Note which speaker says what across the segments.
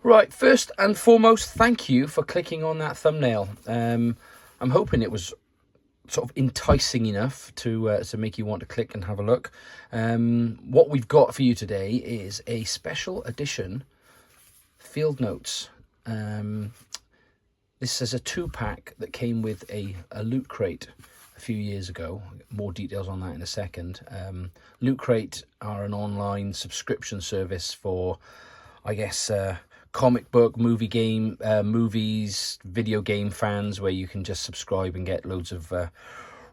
Speaker 1: Right, first and foremost, thank you for clicking on that thumbnail. I'm hoping it was sort of enticing enough to make you want to click and have a look. What we've got for you today is a special edition field notes. This is a 2-pack that came with a loot crate a few years ago. More details on that in a second. Loot Crate are an online subscription service for, I guess, comic book, movies, video game fans, where you can just subscribe and get loads of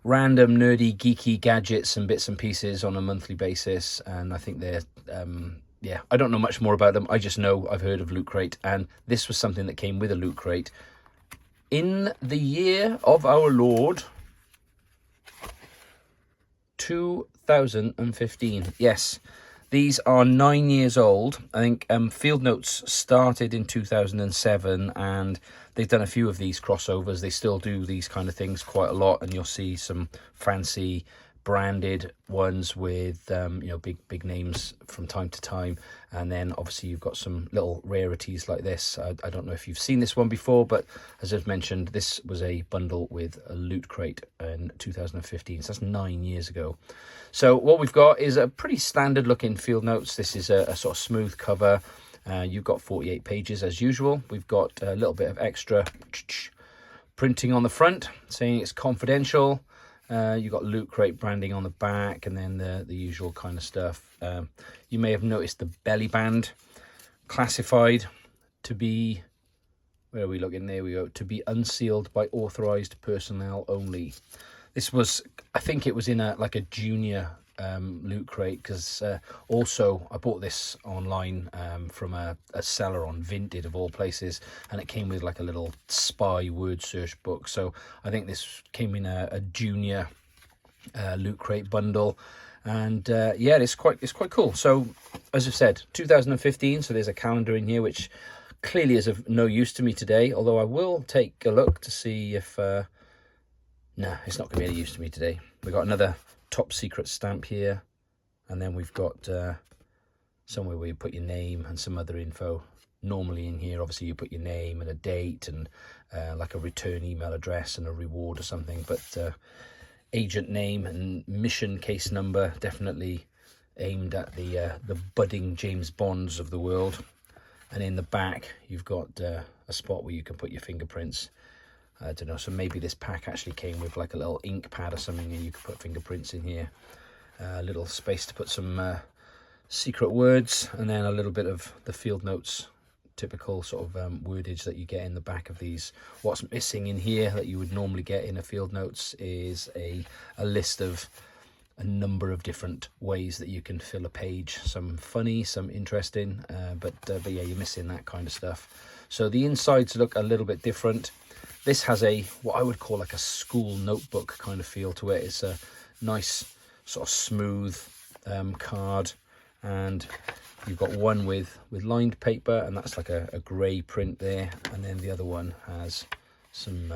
Speaker 1: random, nerdy, geeky gadgets and bits and pieces on a monthly basis. And I think they're, I don't know much more about them. I just know I've heard of Loot Crate, and this was something that came with a Loot Crate. In the year of our Lord, 2015. Yes, these are 9 years old. I think Field Notes started in 2007, and they've done a few of these crossovers. They still do these kind of things quite a lot, and you'll see some fancy branded ones with big names from time to time. And then obviously you've got some little rarities like this. I don't know if you've seen this one before, but as I've mentioned, this was a bundle with a Loot Crate in 2015, so that's 9 years ago. So what we've got is a pretty standard looking Field Notes. This is a sort of smooth cover. You've got 48 pages as usual. We've got a little bit of extra printing on the front saying it's confidential. You've got Loot Crate branding on the back, and then the usual kind of stuff. You may have noticed the belly band, classified to be, where are we looking? There we go. To be unsealed by authorized personnel only. This was, I think it was in a junior Loot Crate, because also I bought this online from a seller on Vinted of all places, and it came with like a little spy word search book. So I think this came in a junior Loot Crate bundle, and it's quite cool. So as I've said, 2015, so there's a calendar in here which clearly is of no use to me today, although I will take a look to see if no, it's not going to be any use to me today. We've got another top secret stamp here, and then we've got somewhere where you put your name and some other info. Normally in here, obviously, you put your name and a date and like a return email address and a reward or something, but agent name and mission case number, definitely aimed at the budding James Bonds of the world. And in the back you've got a spot where you can put your fingerprints. I don't know, so maybe this pack actually came with like a little ink pad or something, and you could put fingerprints in here. A little space to put some secret words, and then a little bit of the Field Notes typical sort of wordage that you get in the back of these. What's missing in here that you would normally get in a Field Notes is a list of a number of different ways that you can fill a page. Some funny, some interesting, but yeah, you're missing that kind of stuff. So the insides look a little bit different. This has what I would call like a school notebook kind of feel to it. It's a nice sort of smooth card, and you've got one with lined paper, and that's like a grey print there, and then the other one has some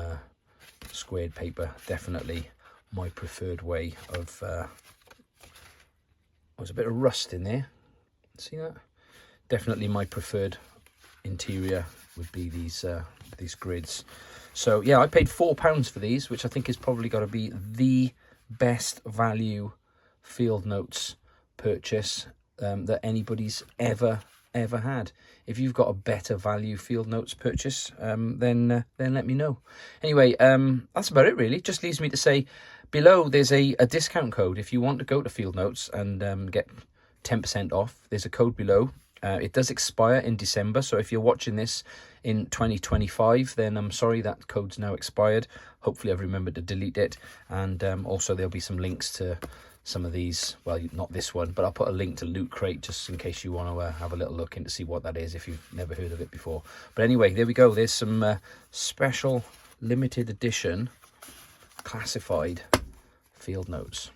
Speaker 1: squared paper. Definitely my preferred way of there's a bit of rust in there, see that? Definitely my preferred interior would be these grids. So yeah, I paid £4 for these, which I think is probably got to be the best value Field Notes purchase that anybody's ever had. If you've got a better value Field Notes purchase, then let me know. Anyway, that's about it really. Just leaves me to say, below there's a discount code if you want to go to Field Notes and get 10% off. There's a code below. It does expire in December, so if you're watching this in 2025, then I'm sorry, that code's now expired. Hopefully I've remembered to delete it, and also there'll be some links to some of these. Well, not this one, but I'll put a link to Loot Crate just in case you want to have a little look in to see what that is if you've never heard of it before. But anyway, there we go. There's some special limited edition classified Field Notes.